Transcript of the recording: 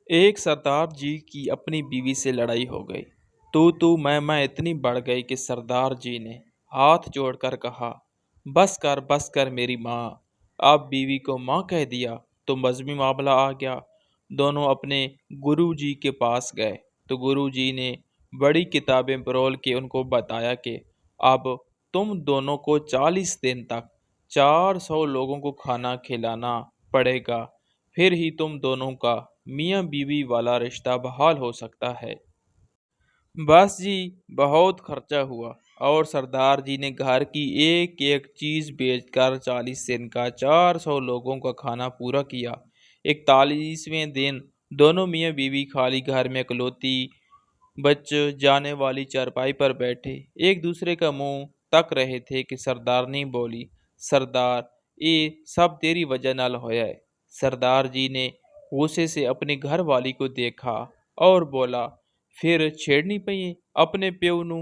ایک سردار جی کی اپنی بیوی سے لڑائی ہو گئی۔ میں اتنی بڑھ گئی کہ سردار جی نے ہاتھ جوڑ کر کہا، بس کر میری ماں۔ اب بیوی کو ماں کہہ دیا تو مذہبی معاملہ آ گیا۔ دونوں اپنے گرو جی کے پاس گئے تو گرو جی نے بڑی کتابیں پرول کے ان کو بتایا کہ اب تم دونوں کو 40 دن تک 400 لوگوں کو کھانا کھلانا پڑے گا، پھر ہی تم دونوں کا میاں بیوی والا رشتہ بحال ہو سکتا ہے۔ بس جی، بہت خرچہ ہوا اور سردار جی نے گھر کی ایک ایک چیز بیچ کر 40 دن کا 400 لوگوں کا کھانا پورا کیا۔ 41ویں دن دونوں میاں بیوی خالی گھر میں اکلوتی بچ جانے والی چارپائی پر بیٹھے ایک دوسرے کا منہ تک رہے تھے کہ سردارنی بولی، سردار یہ سب تیری وجہ نال ہویا ہے۔ سردار جی نے غصے سے اپنی گھر والی کو دیکھا اور بولا، پھر چھیڑنی پئی اپنے پیو نو،